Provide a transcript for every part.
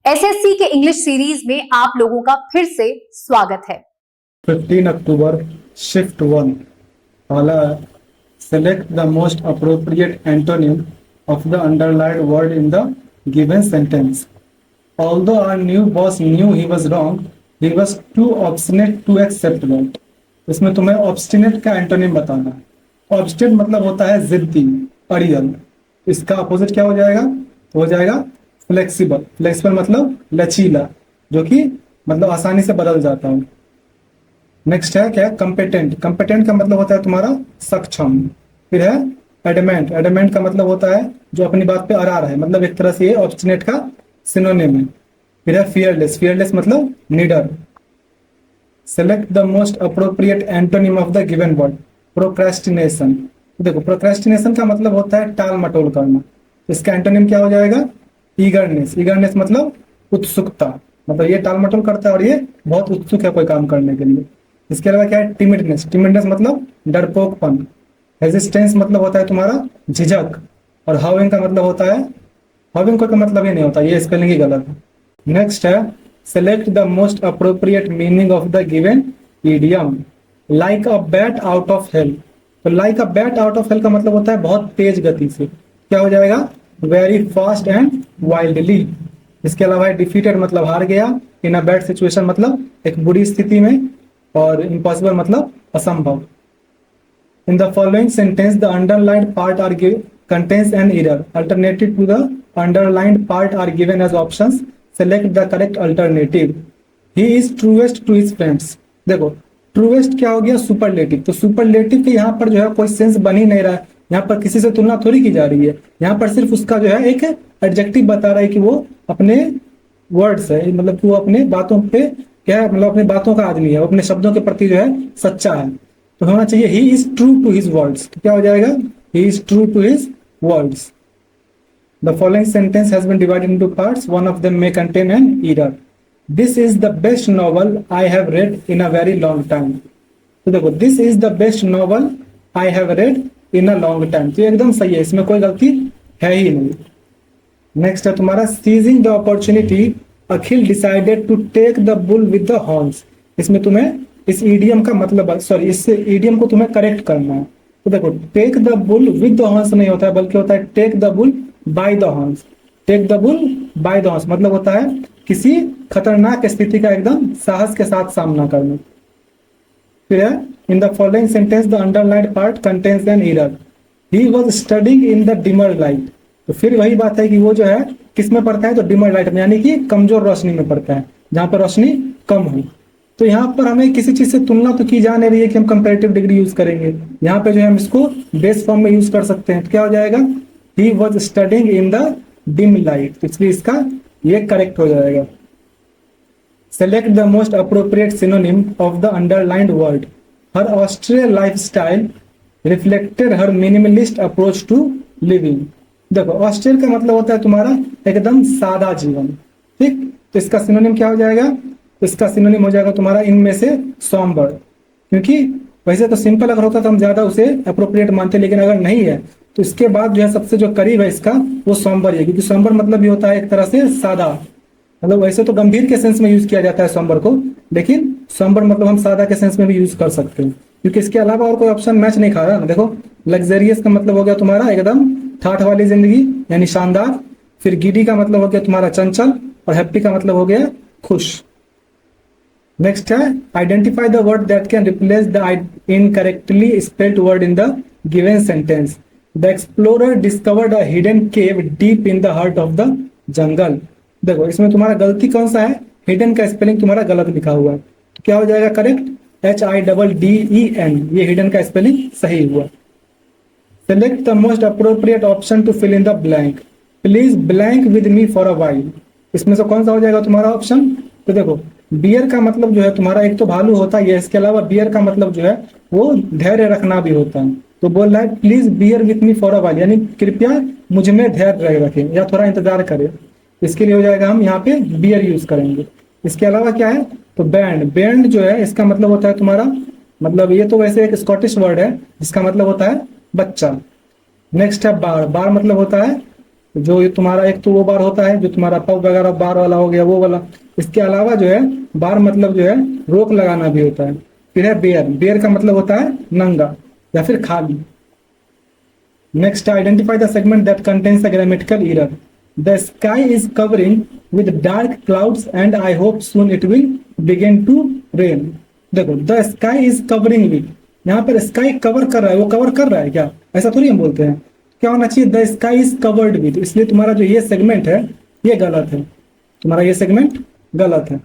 SSC के English series में आप लोगों का फिर से स्वागत है। 15 अक्टूबर शिफ्ट 1 पहला select the most appropriate antonym of the underlined word in the given sentence. Although our new boss knew he was wrong, he was too obstinate to accept that। इसमें तुम्हें ऑब्स्टिनेट का एंटोनिम बताना है। Obstinate मतलब होता है जिद्दी, अड़ियल। इसका अपोजिट क्या हो जाएगा? तो हो जाएगा फ्लेक्सिबल। फ्लेक्सिबल मतलब लचीला, जो कि मतलब आसानी से बदल जाता है। नेक्स्ट है क्या? कंपेटेंट। कंपेटेंट का मतलब होता है तुम्हारा सक्षम। फिर है एडमेंट। एडमेंट का मतलब होता है जो अपनी बात पे अड़ा रहे, मतलब एक तरह से ये ऑब्स्टिनेट का सिनोनिम है। फिर है फियरलेस। फियरलेस मतलब निडर। Select the most appropriate antonym of the given word. Procrastination. देखो, प्रोक्रेस्टिनेशन का मतलब होता है टाल मटोल करना। इसका एंटोनिम क्या हो जाएगा? ईगरनेस। ईगरनेस मतलब उत्सुकता, मतलब ये टाल मटोल करता है और ये बहुत उत्सुक है कोई काम करने के लिए। इसके अलावा क्या है? टिमिडनेस। टिमिडनेस मतलब डरपोकपन। हेजिस्टेंस मतलब होता है तुम्हारा झिझक। और हाउइंग का मतलब होता है, हाउइंग का मतलब ये नहीं होता, ये स्पेलिंग ही गलत है। नेक्स्ट है select the most appropriate meaning of the given idiom. Like a bat out of hell. तो like a bat out of hell का मतलब होता है बहुत तेज गति से। क्या हो जाएगा? Very fast and wildly. इसके अलावा डिफीटेड मतलब हार गया। इन अ बैड सिचुएशन मतलब एक बुरी स्थिति में। और इम्पॉसिबल मतलब असंभव। In the following sentence, the underlined part contains an error. Alternative to the underlined part are given as options. Select the correct alternative. He is truest to his friends. देखो, truest क्या हो गया? Superlative. तो superlative के यहाँ पर जो है कोई सेंस बन ही नहीं रहा है। यहाँ पर किसी से तुलना थोड़ी की जा रही है। यहाँ पर सिर्फ उसका जो है एक एडजेक्टिव बता रहा है कि वो अपने वर्ड्स है, मतलब कि वो अपने बातों पे क्या है, मतलब अपने बातों का आदमी है, वो अपने शब्दों के प्रति जो है सच्चा है। तो होना चाहिए he is true to his words. तो क्या हो जाएगा? He is true to his words. The following sentence has been divided into parts, one of them may contain an error. This is the best novel I have read in a very long time. तो देखो, this is the best novel I have read in a long time, तो एकदम सही है, इसमें कोई गलती है ही नहीं। नेक्स्ट है तुम्हारा seizing the opportunity, Akhil decided to take the bull with the horns. इसमें तुम्हें इस ईडियम का मतलब, सॉरी, इस ईडियम को तुम्हें करेक्ट करना है। तो देखो, take the bull with the horns नहीं होता है, बल्कि होता है take the bull by the horns. Take the bull by the horns मतलब होता है किसी खतरनाक स्थिति का एकदम साहस के साथ सामना करना। फिर है in the following sentence the underlined part contains an error. He was studying in the dimmer light. तो फिर वही बात है कि वो जो है किस में पड़ता है? तो डिमर लाइट में, यानी कि कमजोर रोशनी में पड़ता है, जहां पर रोशनी कम हो। तो यहाँ पर हमें किसी चीज से तुलना तो की जा नहीं रही है कि हम कंपैरेटिव डिग्री यूज करेंगे। यहाँ पे जो है हम इसको बेस फॉर्म में यूज कर सकते हैं। तो क्या हो जाएगा? He was studying in the dim light, तो इसलिए इसका ये करेक्ट हो जाएगा। Select the most appropriate synonym of the underlined word. Her austere life style reflected her minimalist approach to living. देखो, ऑस्ट्रियल का मतलब होता है तुम्हारा एकदम सादा जीवन, ठीक। तो इसका सिनोनिम क्या हो जाएगा? इसका सिनोनिम हो जाएगा तुम्हारा इनमें से सॉम्बर। क्योंकि वैसे तो सिंपल अगर होता तो हम ज्यादा उसे अप्रोप्रिएट मानते, लेकिन अगर नहीं है तो इसके बाद जो है सबसे जो करीब है इसका वो सॉम्बर है। क्योंकि सॉम्बर मतलब भी होता है एक तरह से सादा, मतलब वैसे तो गंभीर के सेंस में यूज किया जाता है सॉम्बर को, लेकिन सॉम्बर मतलब हम सादा के सेंस में भी यूज कर सकते हैं। क्योंकि इसके अलावा और कोई ऑप्शन मैच नहीं खा रहा ना। देखो, लग्जरियस का मतलब हो गया तुम्हारा एकदम ठाठ वाली जिंदगी, यानी शानदार। फिर गिडी का मतलब हो गया तुम्हारा चंचल, और हैप्पी का मतलब हो गया खुश। नेक्स्ट है identify the word that can replace the incorrectly spelled word in the given sentence. The explorer discovered a hidden cave deep in the heart of the jungle. देखो, इसमें तुम्हारा गलती कौन सा है? हिडन का स्पेलिंग तुम्हारा गलत लिखा हुआ है। तो क्या हो जाएगा करेक्ट? HIDDEN, ये हिडन का स्पेलिंग सही हुआ। Select the most appropriate option to fill in the blank. Please blank with me for a while. इसमें से कौन सा हो जाएगा तुम्हारा ऑप्शन? तो देखो, बियर का मतलब जो है तुम्हारा एक तो भालू होता है, इसके अलावा बियर का मतलब जो है वो धैर्य रखना भी होता है। तो बोल रहा है please bear with me for a while, यानी कृपया मुझ में धैर्य रखें या थोड़ा इंतजार करें। इसके लिए हो जाएगा हम यहाँ पे बियर यूज करेंगे। इसके अलावा क्या है? तो बैंड। बैंड जो है इसका मतलब होता है तुम्हारा, मतलब ये तो वैसे एक स्कॉटिश वर्ड है जिसका मतलब होता है बच्चा। नेक्स्ट है बार। बार मतलब होता है तो जो ये तुम्हारा एक तो वो बार होता है जो तुम्हारा पब वगैरह बार वाला हो गया वो वाला। इसके अलावा जो है बार मतलब जो है रोक लगाना भी होता है। फिर है बेयर, बेयर का मतलब होता है नंगा या फिर खाली। Next, identify the segment that contains a grammatical error. The sky is covering with dark clouds and I hope soon it will begin to rain. देखो, the sky is covering with, यहाँ पर स्काई कवर कर रहा है, वो cover कर रहा है क्या? ऐसा थोड़ी हम बोलते हैं। क्या होना चाहिए? The sky is covered with. इसलिए तुम्हारा जो ये सेगमेंट है ये गलत है, तुम्हारा ये सेगमेंट गलत है।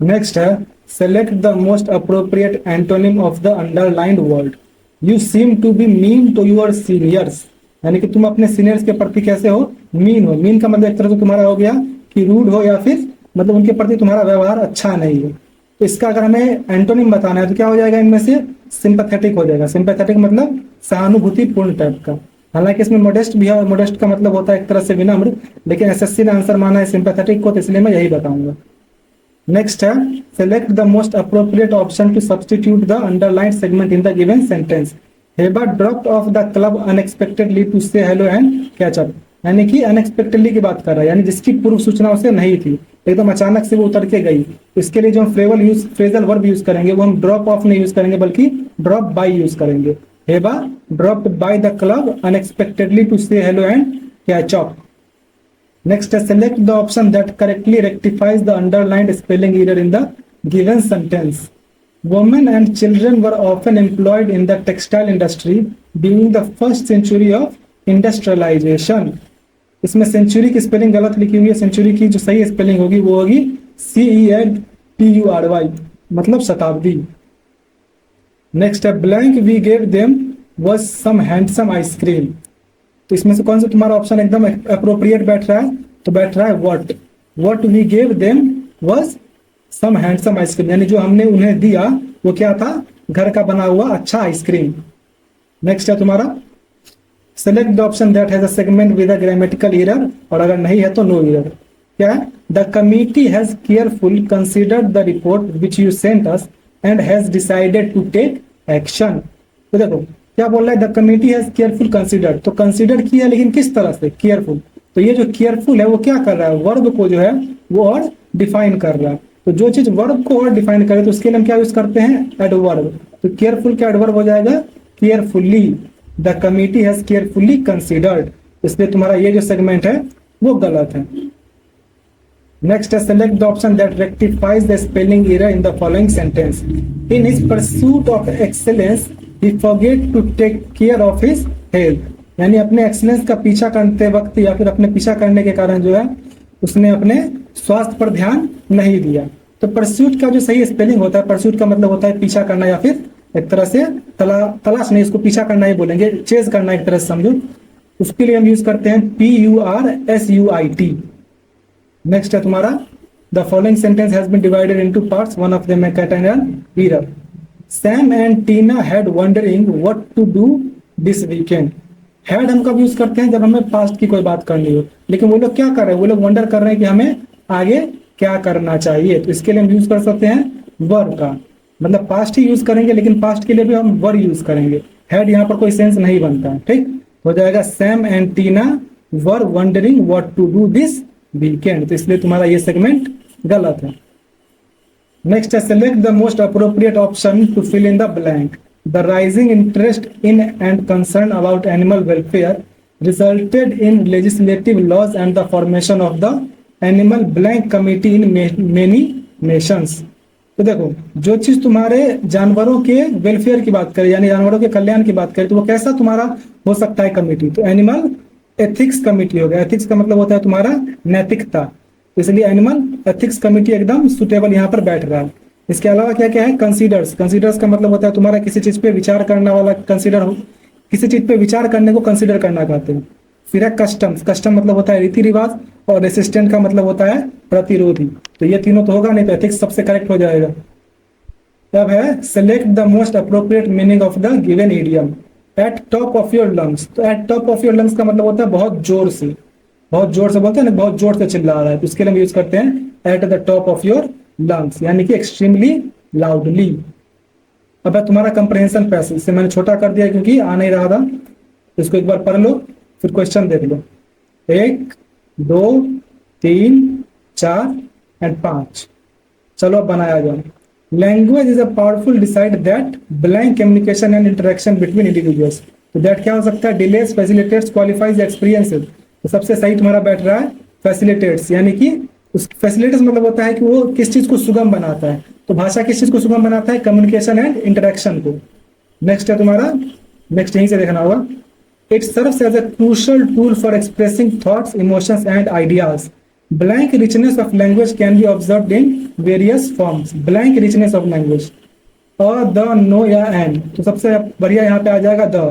नेक्स्ट है, select the most appropriate antonym of the underlined word. You seem to be mean to your seniors, यानी कि तुम अपने सीनियर्स के प्रति कैसे हो? मीन हो। मीन का मतलब एक तरह से तुम्हारा हो गया कि रूड हो या फिर मतलब उनके प्रति तुम्हारा व्यवहार अच्छा नहीं है। तो इसका अगर हमें एंटोनिम बताना है तो क्या हो जाएगा इनमें से? सिंपैथेटिक हो जाएगा। सिंपैथेटिक मतलब सहानुभूतिपूर्ण टाइप का। हालांकि इसमें मोडेस्ट भी है और मोडेस्ट का मतलब होता है एक तरह से विनम्र, लेकिन एसएससी ने आंसर माना है सिंपैथेटिक को, तो इसलिए मैं यही बताऊंगा। नेक्स्ट है, select the most appropriate option to substitute the underlined segment in the given sentence. Heba dropped off the club unexpectedly to say hello and catch up, यानी कि अनएक्सपेक्टेडली की बात कर रहा है, यानी जिसकी पूर्व सूचना उसे नहीं थी, एकदम अचानक से वो उतर के गई। इसके लिए जो हम फ्रेजल वर्ब यूज करेंगे वो हम ड्रॉप ऑफ नहीं यूज करेंगे बल्कि ड्रॉप बाय यूज करेंगे। Heba dropped by the club unexpectedly to say hello and catch up. Next, select the option that correctly rectifies the underlined spelling error in the given sentence. Women and children were often employed in the textile industry during the first century of industrialization. इसमें century की spelling गलत लिखी हुई है। Century की जो सही spelling होगी वो होगी CENTURY, मतलब शताब्दी। नेक्स्ट है, blank we gave them was some handsome ice cream. तो इसमें से कौन सा तुम्हारा ऑप्शन एकदम अप्रोप्रिएट बैठ रहा है? तो बैठ रहा है what we gave them was some handsome ice cream, यानी जो हमने उन्हें दिया वो क्या था? घर का बना हुआ अच्छा आइसक्रीम। नेक्स्ट है तुम्हारा, select the option that has a segment with a grammatical error, और अगर नहीं है तो नो एरर। क्या है? The committee has careful considered the report which you sent us and has decided to take action. तो देखो क्या बोल रहा है? The committee has careful considered, तो कंसिडर किया लेकिन किस तरह से? केयरफुल। तो ये जो केयरफुल है वो क्या कर रहा है? वर्ब को जो है वो और डिफाइन कर रहा है। तो जो चीज वर्ब को और डिफाइन करे तो उसके लिए हम क्या यूज करते हैं? एडवर्ब। तो केयरफुल का एडवर्ब हो जाएगा carefully. The committee has carefully considered, इसलिए तुम्हारा ये जो सेगमेंट है वो गलत है। नेक्स्ट है, select the option that rectifies the spelling error in the following sentence. In his pursuit of excellence he forget to take care of his health, यानी अपने एक्सीलेंस का पीछा करते वक्त या फिर अपने पीछा करने के कारण जो है उसने अपने स्वास्थ्य पर ध्यान नहीं दिया। तो परस्यूट का जो सही स्पेलिंग होता है, परस्यूट का मतलब होता है पीछा करना या फिर एक तरह से तलाश नहीं, इसको पीछा करना ही बोलेंगे, चेज करना एक तरह से समझो। उसके लिए हम यूज करते हैं PURSUIT। नेक्स्ट है तुम्हारा, the following sentence has been divided into parts, one of them है contain an error. Sam and Tina had wondering what to do this weekend. Had हम कब यूज करते हैं? जब हमें पास्ट की कोई बात करनी हो, लेकिन वो लोग क्या कर रहे हैं? वो लोग वंडर कर रहे हैं कि हमें आगे क्या करना चाहिए। तो इसके लिए हम यूज कर सकते हैं वर का, मतलब पास्ट ही यूज करेंगे, लेकिन पास्ट के लिए भी हम वर यूज करेंगे। हैड यहाँ पर कोई सेंस नहीं बनता है, ठीक हो जाएगा। Sam and Tina were wondering what to do this weekend, तो इसलिए तुम्हारा ये सेगमेंट गलत है। Next, select the most appropriate option to fill in the blank. The rising interest in and concern about animal welfare resulted in legislative laws and the formation of the animal blank committee in many nations. तो देखो, जो चीज तुम्हारे जानवरों के welfare की बात करे, यानी जानवरों के कल्याण की बात करे, तो वो कैसा तुम्हारा हो सकता है कमिटी? तो एनिमल एथिक्स कमिटी हो गया। एथिक्स का मतलब होता है तुम्हारा नैतिकता, इसलिए एनिमल एथिक्स कमिटी एकदम सुटेबल यहाँ पर बैठ रहा है। इसके अलावा क्या क्या है? कंसीडर्स। कंसीडर्स का मतलब होता है तुम्हारा किसी चीज पे विचार करने वाला, कंसीडर हो, किसी चीज पे विचार करने को कंसीडर करना कहते हैं। फिर है कस्टम्स। कस्टम मतलब होता है रीति रिवाज, और रेसिस्टेंट का मतलब होता है प्रतिरोधी। तो ये तीनों तो होगा नहीं, तो एथिक्स सबसे करेक्ट हो जाएगा। अब है, select the most appropriate meaning of the given idiom. At top of your lungs. तो at top of your lungs का मतलब होता है बहुत जोर से, बहुत जोर से बोलते हैं ना, बहुत जोर से चिल्ला रहा है, तो इसके लिए हम यूज करते हैं at the top of your lungs, यानी कि एक्सट्रीमली लाउडली। अब है तुम्हारा कंप्रहेंशन पैसेज, इसे मैंने छोटा कर दिया क्योंकि आ नहीं रहा था, इसको एक बार पढ़ लो फिर क्वेश्चन देख लो। 1, 2, 3, 4 एंड 5। चलो अब बनाया जाए। Language is a powerful decide that blank communication and interaction between individuals. तो दैट क्या हो सकता है? Delays, facilitates, qualifies, experiences. तो सबसे सही तुम्हारा बैठ रहा है फैसिलिटेट्स, यानी कि उस फैसिलिटेट्स मतलब होता है कि वो किस चीज को सुगम बनाता है। तो भाषा किस चीज को सुगम बनाता है? कम्युनिकेशन एंड इंटरेक्शन को। नेक्स्ट है तुम्हारा, नेक्स्ट यहीं से देखना होगा। It serves as a crucial tool for expressing thoughts, emotions, and ideas. Blank richness of language can be observed in various forms. Blank richness of language. The, no या and. तो सबसे बढ़िया यहाँ पे आ जाएगा the.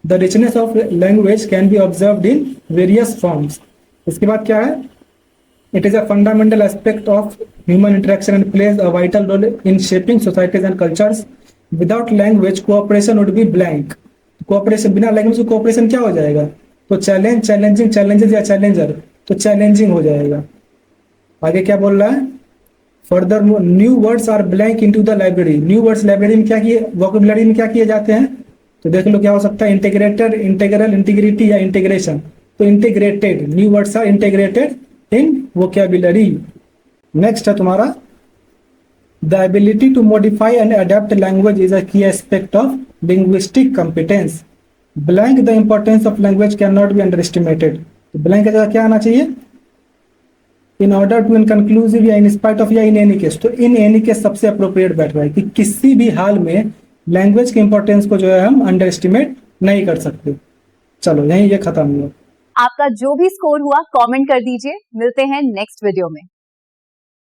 The richness of language can be observed in various forms. इसके बाद क्या है? It is a fundamental aspect of human interaction and plays a vital role in shaping societies and cultures. Without language, cooperation would be blank. Cooperation, बिना language के cooperation क्या हो जाएगा? तो चैलेंज, चैलेंजिंग, चैलेंजेस या चैलेंजर, तो challenging हो जाएगा। आगे क्या बोल रहा है? Further new words are blank into the library. New words library में क्या किए, वोकैबुलरी में क्या किए जाते हैं? तो देख लो क्या हो सकता है? इंटीग्रेटेड, इंटीग्रल, इंटीग्रिटी या इंटीग्रेशन। तो integrated, new words are integrated in vocabulary. Next है तुम्हारा, the ability to modify and adapt language is a key aspect of linguistic competence. Blank, the importance of language cannot be underestimated. तो blank का जगह क्या आना चाहिए? In order to, in conclusive या in spite of या in any case। तो in any case सबसे अप्रोप्रिएट बैठ रहा है कि किसी भी हाल में लैंग्वेज के इंपॉर्टेंस को जो है हम अंडर एस्टिमेट नहीं कर सकते। चलो यहीं ये खत्म हुआ। आपका जो भी स्कोर हुआ कमेंट कर दीजिए। मिलते हैं नेक्स्ट वीडियो में।